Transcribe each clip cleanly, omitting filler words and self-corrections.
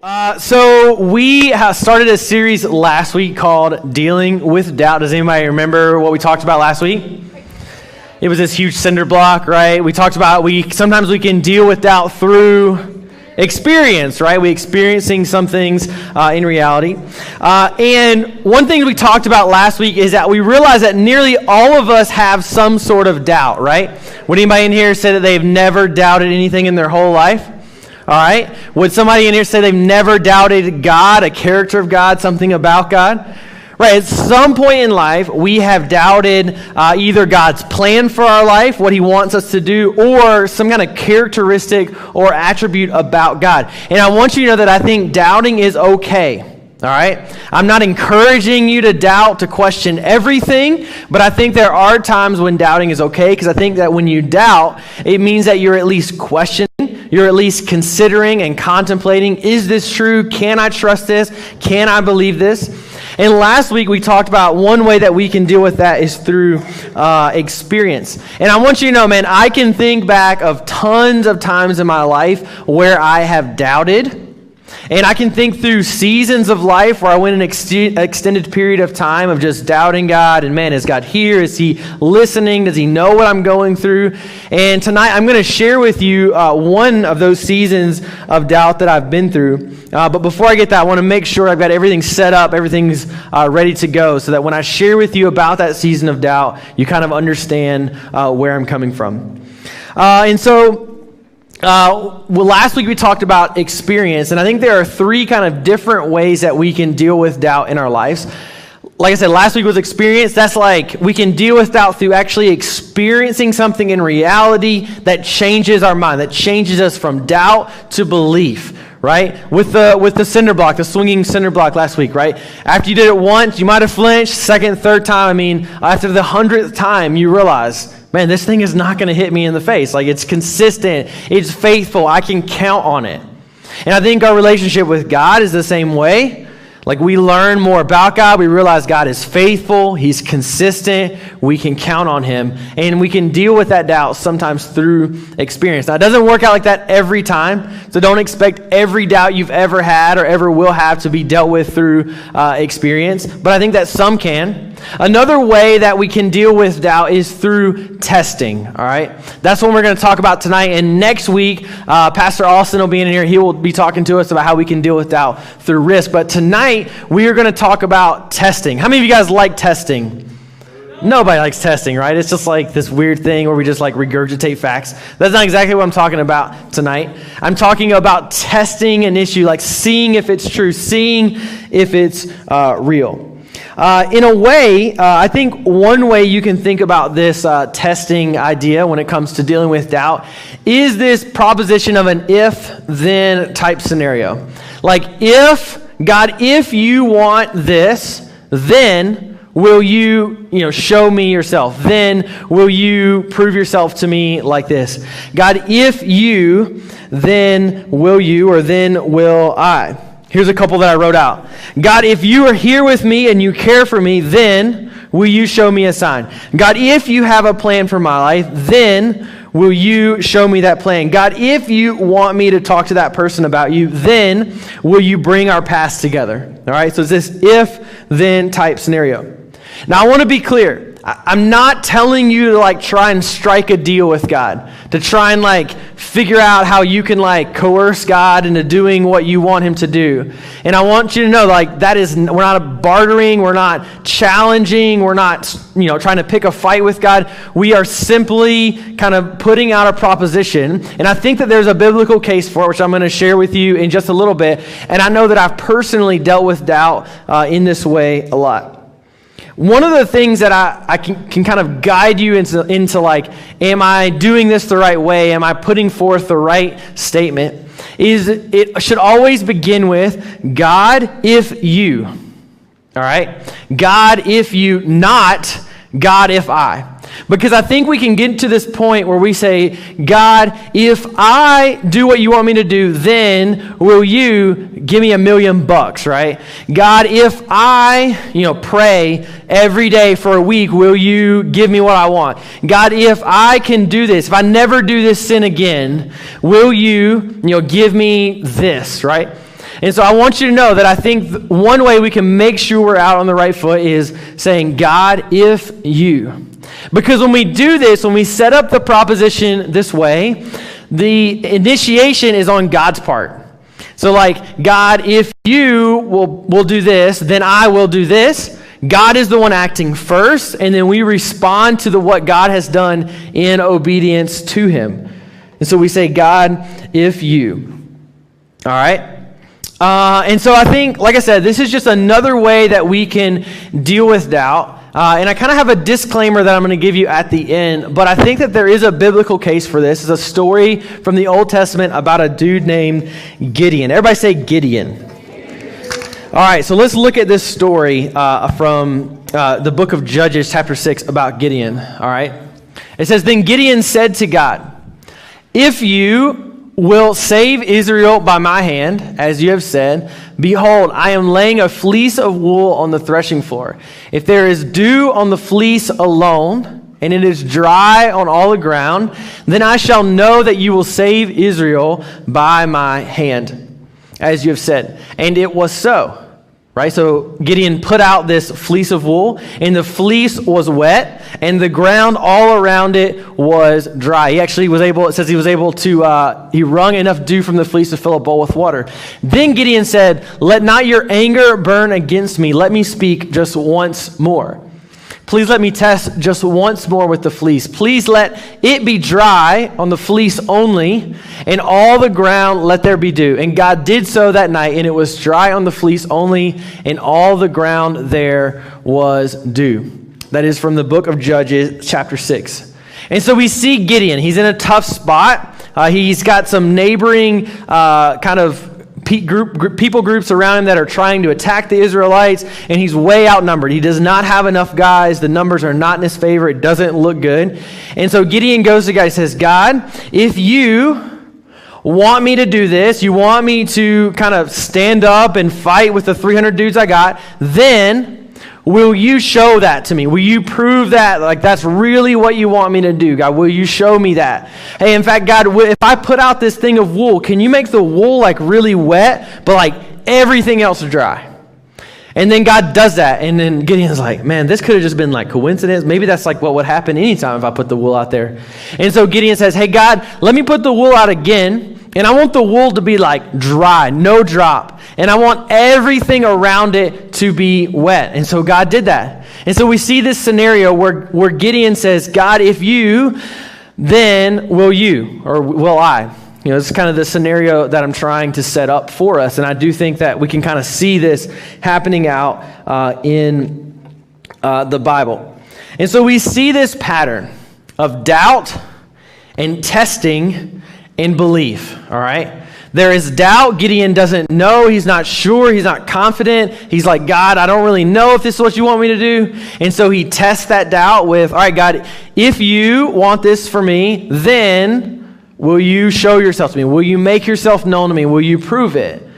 So we started a series last week called Dealing with Doubt. Does anybody remember what we talked about last week? It was this huge cinder block, right? We talked about sometimes we can deal with doubt through experience, right? We experiencing some things in reality. And one thing we talked about last week is that we realized that nearly all of us have some sort of doubt, right? Would anybody in here say that they've never doubted anything in their whole life? All right. Would somebody in here say they've never doubted God, a character of God, something about God? Right. At some point in life, we have doubted either God's plan for our life, what he wants us to do, or some kind of characteristic or attribute about God. And I want you to know that I think doubting is okay. All right. I'm not encouraging you to doubt, to question everything, but I think there are times when doubting is okay, because I think that when you doubt, it means that you're at least questioning. You're at least considering and contemplating, is this true? Can I trust this? Can I believe this? And last week we talked about one way that we can deal with that is through experience. And I want you to know, man, I can think back of tons of times in my life where I have doubted. And I can think through seasons of life where I went an extended period of time of just doubting God. And man, is God here? Is he listening? Does he know what I'm going through? And tonight I'm going to share with you one of those seasons of doubt that I've been through. But before I get that, I want to make sure I've got everything set up, everything's ready to go, so that when I share with you about that season of doubt, you kind of understand where I'm coming from. Well, last week we talked about experience, and I think there are three kind of different ways that we can deal with doubt in our lives. Like I said, last week was experience. That's like we can deal with doubt through actually experiencing something in reality that changes our mind, that changes us from doubt to belief, right? With the cinder block, the swinging cinder block last week, right? After you did it once, you might have flinched. Second, third time, after the 100th time, you realize, man, this thing is not going to hit me in the face. Like, it's consistent. It's faithful. I can count on it. And I think our relationship with God is the same way. Like, we learn more about God. We realize God is faithful. He's consistent. We can count on him. And we can deal with that doubt sometimes through experience. Now, it doesn't work out like that every time. So don't expect every doubt you've ever had or ever will have to be dealt with through experience. But I think that some can. Another way that we can deal with doubt is through testing, all right? That's what we're going to talk about tonight. And next week, Pastor Austin will be in here. He will be talking to us about how we can deal with doubt through risk. But tonight, we are going to talk about testing. How many of you guys like testing? Nobody likes testing, right? It's just like this weird thing where we just like regurgitate facts. That's not exactly what I'm talking about tonight. I'm talking about testing an issue, like seeing if it's true, seeing if it's real. In a way, I think one way you can think about this testing idea when it comes to dealing with doubt is this proposition of an if-then type scenario. Like, if you want this, then will you show me yourself? Then will you prove yourself to me like this? God, if you, then will you, or then will I? Here's a couple that I wrote out. God, if you are here with me and you care for me, then will you show me a sign? God, if you have a plan for my life, then will you show me that plan? God, if you want me to talk to that person about you, then will you bring our paths together? All right, so it's this if-then type scenario. Now, I want to be clear. I'm not telling you to try and strike a deal with God, to try and figure out how you can coerce God into doing what you want him to do. And I want you to know that is, we're not bartering, we're not challenging, we're not trying to pick a fight with God. We are simply kind of putting out a proposition. And I think that there's a biblical case for it, which I'm going to share with you in just a little bit. And I know that I've personally dealt with doubt in this way a lot. One of the things that I can kind of guide you into am I doing this the right way? Am I putting forth the right statement? Is it should always begin with, God, if you. All right? God, if you, not God, if I. Because I think we can get to this point where we say, God, if I do what you want me to do, then will you give me $1 million, right? God, if I, pray every day for a week, will you give me what I want? God, if I can do this, if I never do this sin again, will you, give me this, right? And so I want you to know that I think one way we can make sure we're out on the right foot is saying, God, if you. Because when we do this, when we set up the proposition this way, the initiation is on God's part. So like, God, if you will do this, then I will do this. God is the one acting first, and then we respond to what God has done in obedience to him. And so we say, God, if you. All right? And so I think, like I said, this is just another way that we can deal with doubt. And I kind of have a disclaimer that I'm going to give you at the end, but I think that there is a biblical case for this. It's a story from the Old Testament about a dude named Gideon. Everybody say Gideon. All right, so let's look at this story from the book of Judges, chapter 6, about Gideon. All right? It says, Then Gideon said to God, If you will save Israel by my hand, as you have said, behold, I am laying a fleece of wool on the threshing floor. If there is dew on the fleece alone, and it is dry on all the ground, then I shall know that you will save Israel by my hand, as you have said. And it was so. Right, so Gideon put out this fleece of wool, and the fleece was wet, and the ground all around it was dry. He actually was able, it says he was able to, he wrung enough dew from the fleece to fill a bowl with water. Then Gideon said, Let not your anger burn against me. Let me speak just once more. Please let me test just once more with the fleece. Please let it be dry on the fleece only, and all the ground let there be dew. And God did so that night, and it was dry on the fleece only, and all the ground there was dew. That is from the book of Judges, chapter 6. And so we see Gideon. He's in a tough spot. He's got some neighboring kind of people groups around him that are trying to attack the Israelites, and he's way outnumbered. He does not have enough guys. The numbers are not in his favor. It doesn't look good. And so Gideon goes to God and says, God, if you want me to do this, you want me to kind of stand up and fight with the 300 dudes I got, then will you show that to me? Will you prove that? Like, that's really what you want me to do, God. Will you show me that? Hey, in fact, God, if I put out this thing of wool, can you make the wool like really wet, but like everything else dry? And then God does that. And then Gideon's like, man, this could have just been like coincidence. Maybe that's like what would happen anytime if I put the wool out there. And so Gideon says, hey, God, let me put the wool out again. And I want the wool to be like dry, no drop. And I want everything around it to be wet. And so God did that. And so we see this scenario where Gideon says, God, if you, then will you, or will I? You know, it's kind of the scenario that I'm trying to set up for us. And I do think that we can kind of see this happening out in the Bible. And so we see this pattern of doubt and testing and belief, all right? There is doubt. Gideon doesn't know. He's not sure. He's not confident. He's like, God, I don't really know if this is what you want me to do. And so he tests that doubt with, all right, God, if you want this for me, then will you show yourself to me? Will you make yourself known to me? Will you prove it?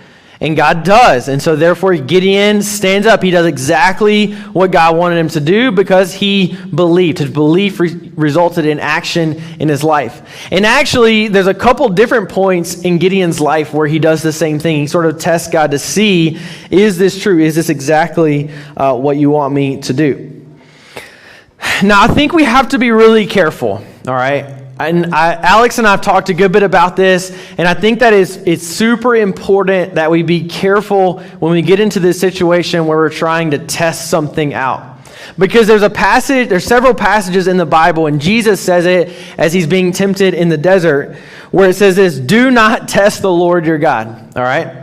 And God does. And so therefore Gideon stands up. He does exactly what God wanted him to do because he believed. His belief resulted in action in his life. And actually, there's a couple different points in Gideon's life where he does the same thing. He sort of tests God to see, is this true? Is this exactly what you want me to do? Now, I think we have to be really careful, all right? And Alex and I have talked a good bit about this, and I think that it's super important that we be careful when we get into this situation where we're trying to test something out. Because there's several passages in the Bible, and Jesus says it as he's being tempted in the desert, where it says this, do not test the Lord your God, all right?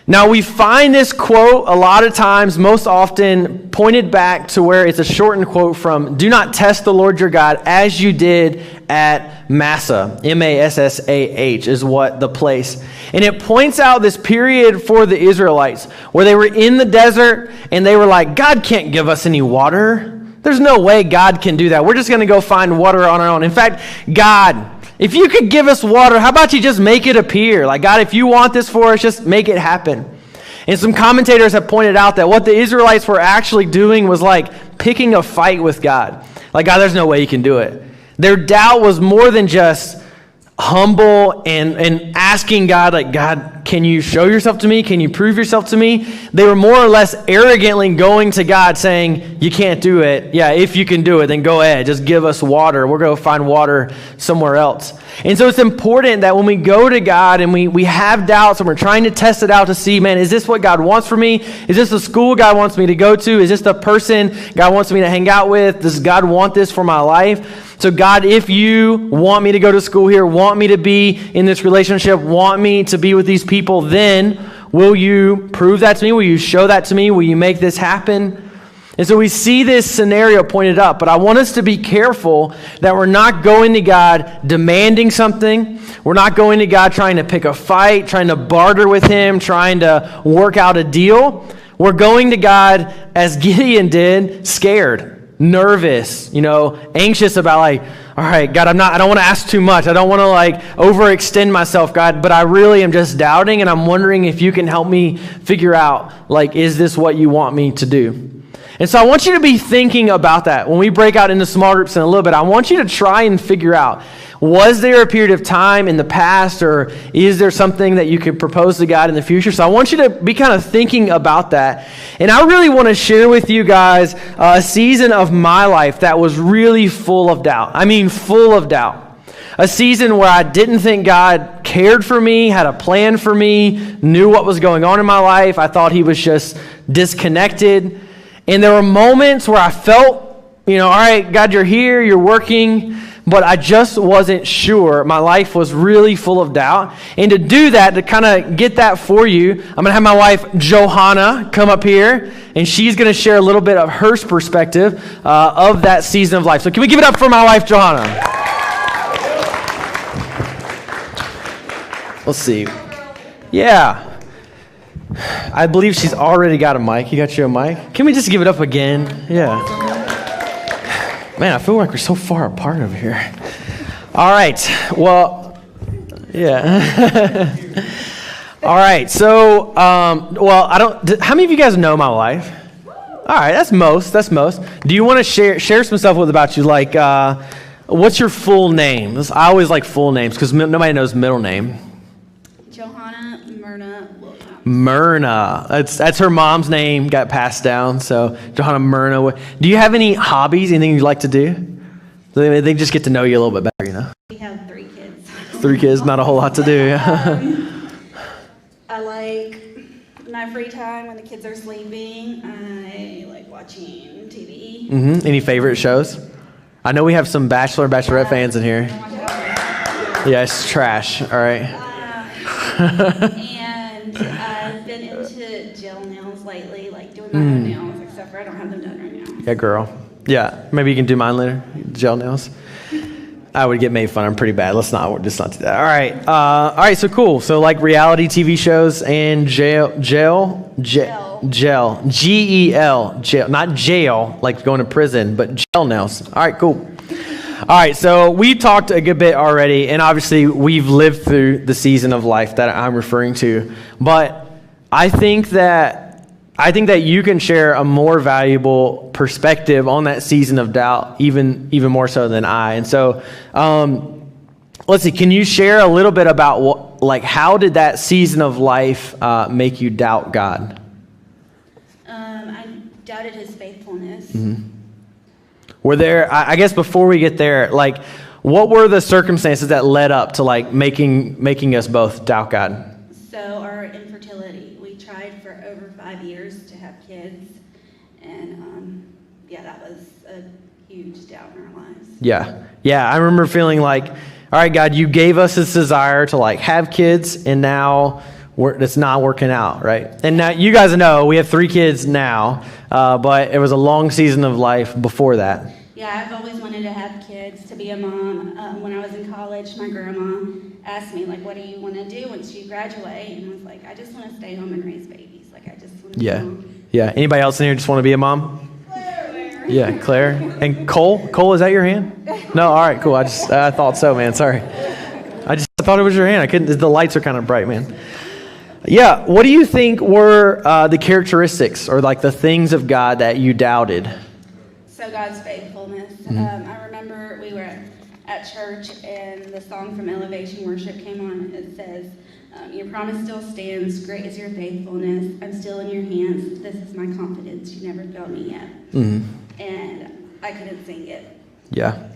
Now, we find this quote a lot of times, most often pointed back to where it's a shortened quote from, do not test the Lord your God as you did at Massah. M-A-S-S-A-H is what the place. And it points out this period for the Israelites where they were in the desert and they were like, God can't give us any water. There's no way God can do that. We're just going to go find water on our own. In fact, God, if you could give us water, how about you just make it appear? Like, God, if you want this for us, just make it happen. And some commentators have pointed out that what the Israelites were actually doing was like picking a fight with God. Like, God, there's no way you can do it. Their doubt was more than just humble and asking God, like, God, can you show yourself to me? Can you prove yourself to me? They were more or less arrogantly going to God saying, you can't do it. Yeah, if you can do it, then go ahead. Just give us water. We're going to find water somewhere else. And so it's important that when we go to God and we have doubts and we're trying to test it out to see, man, is this what God wants for me? Is this the school God wants me to go to? Is this the person God wants me to hang out with? Does God want this for my life? So God, if you want me to go to school here, want me to be in this relationship, want me to be with these people, then will you prove that to me? Will you show that to me? Will you make this happen? And so we see this scenario pointed up, but I want us to be careful that we're not going to God demanding something. We're not going to God trying to pick a fight, trying to barter with him, trying to work out a deal. We're going to God as Gideon did, scared, nervous, anxious about all right, God, I don't want to ask too much. I don't want to overextend myself, God, but I really am just doubting, and I'm wondering if you can help me figure out, is this what you want me to do? And so I want you to be thinking about that. When we break out into small groups in a little bit, I want you to try and figure out, was there a period of time in the past, or is there something that you could propose to God in the future? So I want you to be kind of thinking about that. And I really want to share with you guys a season of my life that was really full of doubt. I mean, full of doubt. A season where I didn't think God cared for me, had a plan for me, knew what was going on in my life. I thought he was just disconnected. And there were moments where I felt, all right, God, you're here, you're working, but I just wasn't sure. My life was really full of doubt. And to do that, to kind of get that for you, I'm going to have my wife, Johanna, come up here, and she's going to share a little bit of her perspective of that season of life. So can we give it up for my wife, Johanna? Let's see. Yeah. I believe she's already got a mic. You got you a mic? Can we just give it up again? Yeah. Man, I feel like we're so far apart over here. All right. Well, yeah. All right. So, how many of you guys know my wife? All right. That's most. Do you want to share some stuff about you? What's your full name? I always like full names because nobody knows middle name. Johanna Myrna. That's her mom's name, got passed down. So Johanna Myrna. Do you have any hobbies, anything you like to do? They just get to know you a little bit better, We have 3 kids. 3 kids, not a whole lot to do. I like my free time when the kids are sleeping. I like watching TV. Mm-hmm. Any favorite shows? I know we have some Bachelor and Bachelorette fans in here. Yeah, it's trash. All right. And I've been into gel nails lately, doing my own nails, except for I don't have them done right now. Yeah, girl. Yeah, maybe you can do mine later. Gel nails. I would get made fun. I'm pretty bad. Let's not do that. All right. So cool. So reality TV shows and gel, Gel, G-E-L, gel, not jail, like going to prison, but gel nails. All right, cool. All right, so we talked a good bit already, and obviously we've lived through the season of life that I'm referring to. But I think that you can share a more valuable perspective on that season of doubt, even more so than I. And so, let's see. Can you share a little bit about how did that season of life make you doubt God? I doubted His faithfulness. Mm-hmm. Were there, I guess before we get there, what were the circumstances that led up to making us both doubt God? So our infertility, we tried for over 5 years to have kids, and that was a huge doubt in our lives. Yeah, I remember feeling all right, God, you gave us this desire to have kids, and now it's not working out, right? And now you guys know we have 3 kids now, but it was a long season of life before that. Yeah, I've always wanted to have kids, to be a mom. When I was in college, my grandma asked me, what do you want to do once you graduate? And I was like, I just want to stay home and raise babies. I just want to be a mom. Yeah. Anybody else in here just want to be a mom? Claire. Yeah, Claire. And Cole? Cole, is that your hand? No? All right, cool. I thought so, man. Sorry. I thought it was your hand. I couldn't. The lights are kind of bright, man. Yeah, what do you think were the characteristics or the things of God that you doubted? So God's faithfulness. I remember we were at church and the song from Elevation Worship came on. It says, Your promise still stands. Great is your faithfulness. I'm still in your hands. This is my confidence. You never failed me yet. And I couldn't sing it. Yeah.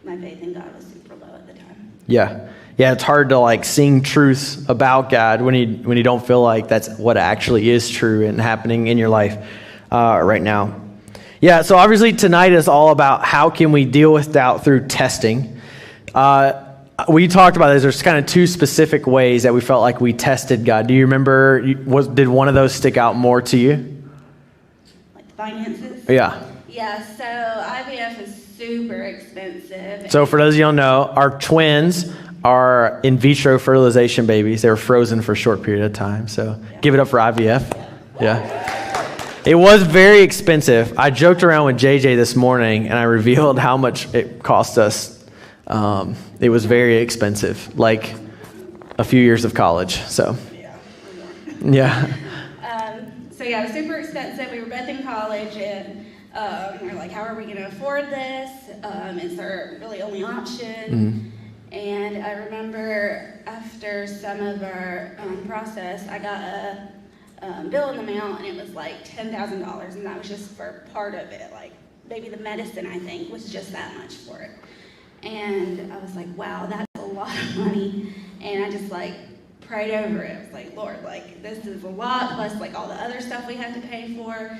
My faith in God was super low at the time. Yeah. Yeah, it's hard to like sing truths about God when you don't feel like that's what actually is true and happening in your life right now. Yeah, so obviously tonight is all about how can we deal with doubt through testing. We talked about this. There's kind of two specific ways that we felt like we tested God. Do you remember, did one of those stick out more to you? Like the finances? Yeah. Yeah, so IVF is super expensive. So for those of you who don't know, our twins are in vitro fertilization babies. They were frozen for a short period of time. So give it up for IVF. Yeah. It was very expensive. I joked around with JJ this morning and I revealed how much it cost us. It was very expensive, like a few years of college. So, yeah. So yeah, it was super expensive. We were both in college and we were like, how are we going to afford this? Is there really only option? And I remember after some of our process, I got a bill in the mail and it was like $10,000, and that was just for part of it. Like maybe the medicine, I think, was just that much for it. And I was like, wow, that's a lot of money. And I just like prayed over it. I was like, Lord, like this is a lot, plus like all the other stuff we had to pay for.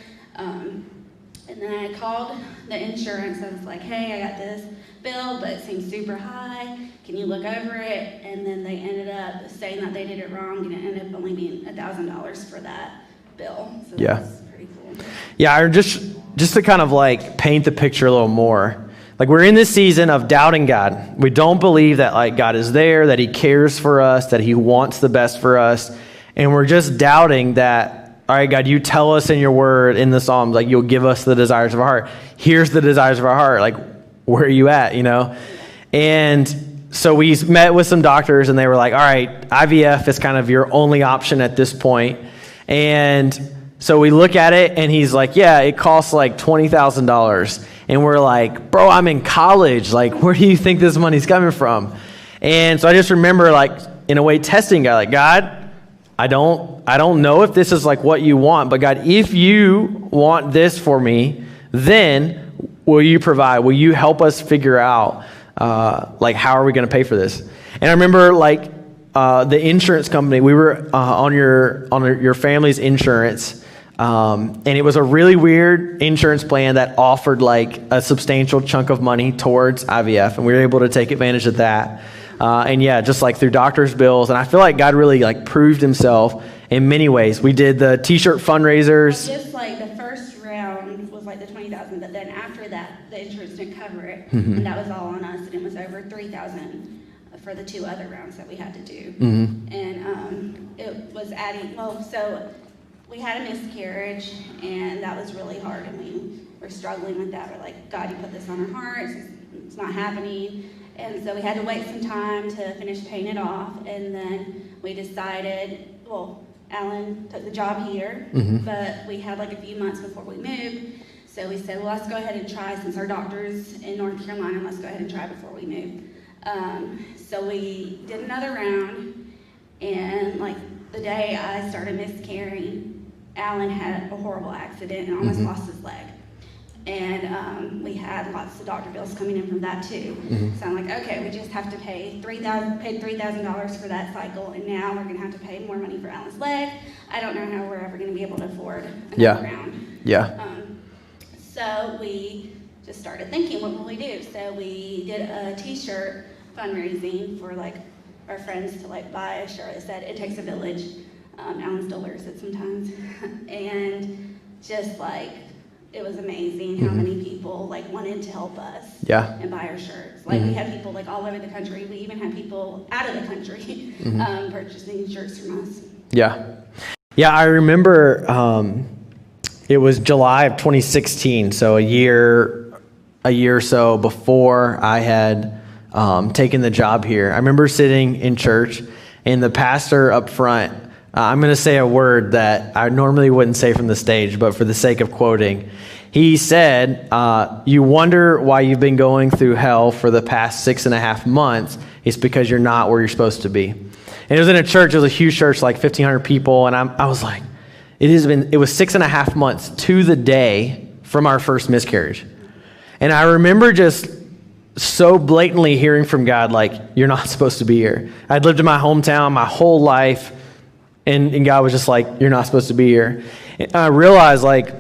And then I called the insurance. I was like, hey, I got this bill, but it seems super high. Can you look over it? And then they ended up saying that they did it wrong, and it ended up only being $1,000 for that bill. So that's pretty cool. Yeah, just to kind of like paint the picture a little more. Like we're in this season of doubting God. We don't believe that like God is there, that he cares for us, that he wants the best for us. And we're just doubting that, all right, God, you tell us in your word in the Psalms, like you'll give us the desires of our heart. Here's the desires of our heart. Like, where are you at, you know? And so we met with some doctors and they were like, all right, IVF is kind of your only option at this point. And so we look at it and he's like, yeah, it costs like $20,000. And we're like, bro, I'm in college. Like, where do you think this money's coming from? And so I just remember like, in a way, testing God, like, God, I don't know if this is like what you want, but God, if you want this for me, then will you provide? Will you help us figure out, like, how are we going to pay for this? And I remember like, the insurance company, we were on your family's insurance. And it was a really weird insurance plan that offered like a substantial chunk of money towards IVF, and we were able to take advantage of that. And yeah, just like through doctor's bills, and I feel like God really like proved himself in many ways. We did the t-shirt fundraisers. Just like the first round was like the $20,000, but then after that, the insurance didn't cover it, and that was all on us, and it was over $3,000 for the 2 other rounds that we had to do. And it was adding, so we had a miscarriage, and that was really hard, and we were struggling with that. We're like, God, you put this on our hearts, it's not happening. And so we had to wait some time to finish paying it off, and then we decided, well, Alan took the job here, but we had like a few months before we moved, so we said, well, let's go ahead and try, since our doctor's in North Carolina, let's go ahead and try before we move. So we did another round, and like the day I started miscarrying, Alan had a horrible accident and almost lost his leg. And we had lots of doctor bills coming in from that too. So I'm like, okay, we just have to pay $3,000 for that cycle, and now we're gonna have to pay more money for Alan's leg. I don't know how we're ever gonna be able to afford another round. So we just started thinking, what will we do? So we did a t-shirt fundraising for like our friends to like buy a shirt that said, "It takes a village." Alan still wears it sometimes. And just like, it was amazing how many people like wanted to help us and buy our shirts. Like we had people like all over the country. We even had people out of the country purchasing shirts from us. Yeah, I remember it was July of 2016, so a year or so before I had taken the job here. I remember sitting in church, and the pastor up front, I'm going to say a word that I normally wouldn't say from the stage, but for the sake of quoting, he said, you wonder why you've been going through hell for the past 6.5 months. It's because you're not where you're supposed to be. And it was in a church. It was a huge church, like 1,500 people. And I was like, it was 6.5 months to the day from our first miscarriage. And I remember just so blatantly hearing from God, like, you're not supposed to be here. I'd lived in my hometown my whole life, and God was just like, you're not supposed to be here. And I realized, like,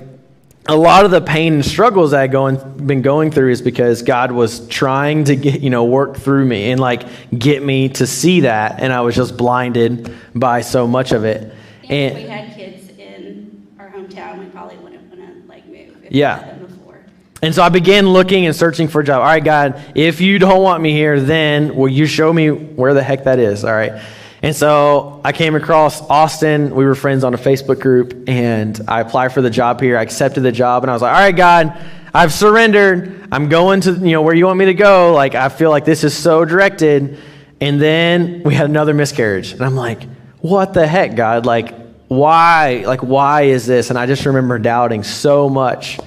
a lot of the pain and struggles that I'd been going through is because God was trying to work through me and like get me to see that, and I was just blinded by so much of it. And if we had kids in our hometown, we probably wouldn't want to like move if Yeah. we had them before. And so I began looking and searching for a job. All right, God, if you don't want me here, then will you show me where the heck that is? All right. And so I came across Austin. We were friends on a Facebook group, and I applied for the job here. I accepted the job, and I was like, all right, God, I've surrendered. I'm going to, where you want me to go. Like, I feel like this is so directed. And then we had another miscarriage. And I'm like, what the heck, God? Like, why? Like, why is this? And I just remember doubting so much.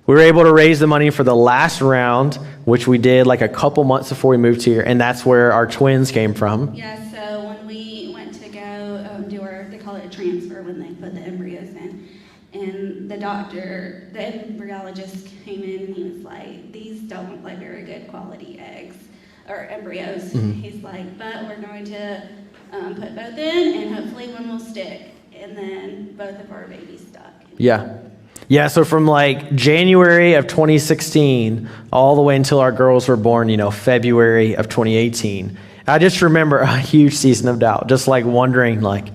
We were able to raise the money for the last round, which we did like a couple months before we moved here. And that's where our twins came from. Yeah, so when we went to go do they call it a transfer when they put the embryos in. And the embryologist came in and he was like, these don't look like very good quality eggs or embryos. Mm-hmm. He's like, but we're going to put both in and hopefully one will stick. And then both of our babies stuck. Yeah. Yeah, so from like January of 2016 all the way until our girls were born, February of 2018. I just remember a huge season of doubt, just like wondering, like,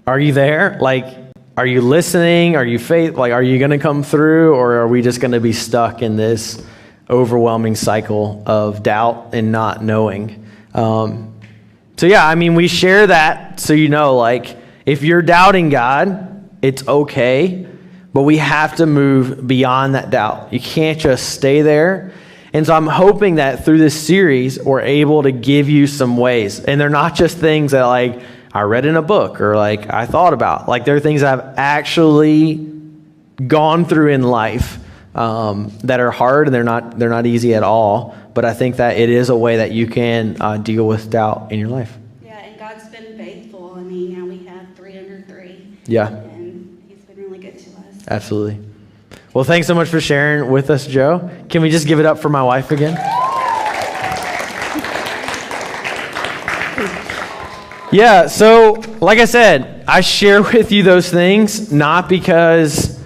are you there? Like, are you listening? Are you are you going to come through, or are we just going to be stuck in this overwhelming cycle of doubt and not knowing? So yeah, we share that so like, if you're doubting God, it's okay. But we have to move beyond that doubt. You can't just stay there. And so I'm hoping that through this series, we're able to give you some ways. And they're not just things that like I read in a book or like I thought about. Like they're things I've actually gone through in life that are hard, and they're not easy at all. But I think that it is a way that you can deal with doubt in your life. Yeah, and God's been faithful. Now we have 3 under 3. Yeah. Absolutely. Well, thanks so much for sharing with us, Joe. Can we just give it up for my wife again? Yeah, so like I said, I share with you those things not because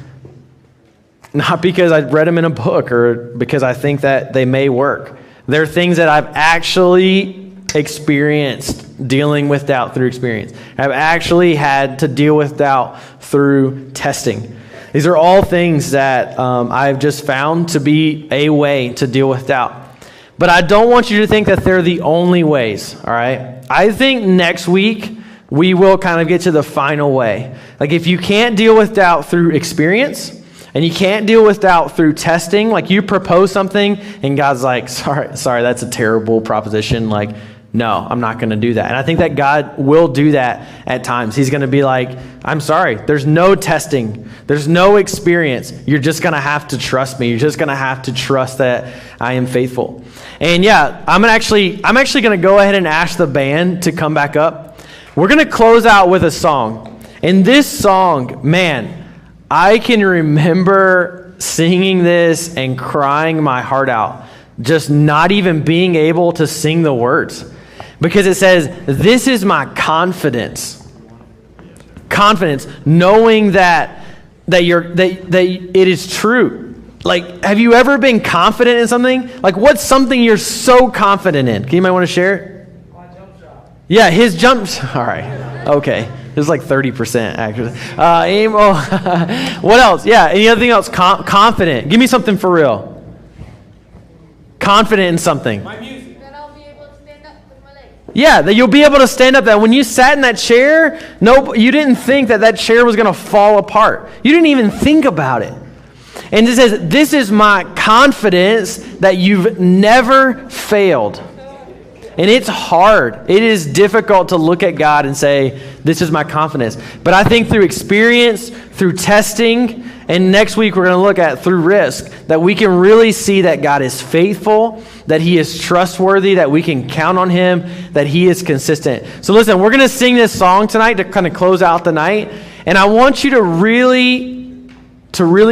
I read them in a book or because I think that they may work. They're things that I've actually experienced dealing with doubt through experience. I've actually had to deal with doubt through testing. These are all things that I've just found to be a way to deal with doubt. But I don't want you to think that they're the only ways, all right? I think next week we will kind of get to the final way. Like if you can't deal with doubt through experience and you can't deal with doubt through testing, like you propose something and God's like, sorry, that's a terrible proposition. Like, no, I'm not going to do that. And I think that God will do that at times. He's going to be like, I'm sorry, there's no testing. There's no experience. You're just going to have to trust me. You're just going to have to trust that I am faithful. And yeah, I'm actually going to go ahead and ask the band to come back up. We're going to close out with a song. And this song, man, I can remember singing this and crying my heart out, just not even being able to sing the words. Because it says, this is my confidence. Confidence, knowing that it is true. Like, have you ever been confident in something? Like, what's something you're so confident in? Can you might want to share it? My jump shot. Yeah, his jumps. All right. Okay. It was like 30%, actually. What else? Yeah, anything else? Confident. Give me something for real. Confident in something. My music. Yeah, that you'll be able to stand up. That when you sat in that chair, you didn't think that chair was going to fall apart. You didn't even think about it. And it says, this is my confidence that you've never failed. And it's hard. It is difficult to look at God and say, this is my confidence. But I think through experience, through testing, And next week, we're going to look at, through risk, that we can really see that God is faithful, that he is trustworthy, that we can count on him, that he is consistent. So listen, we're going to sing this song tonight to kind of close out the night. And I want you to really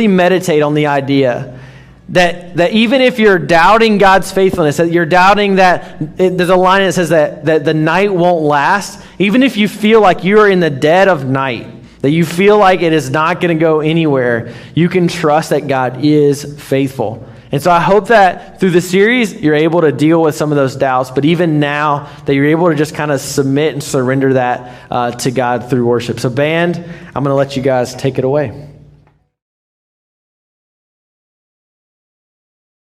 meditate on the idea that even if you're doubting God's faithfulness, that you're doubting that, there's a line that says that the night won't last, even if you feel like you're in the dead of night, that you feel like it is not going to go anywhere, you can trust that God is faithful. And so I hope that through the series, you're able to deal with some of those doubts, but even now that you're able to just kind of submit and surrender that to God through worship. So band, I'm going to let you guys take it away.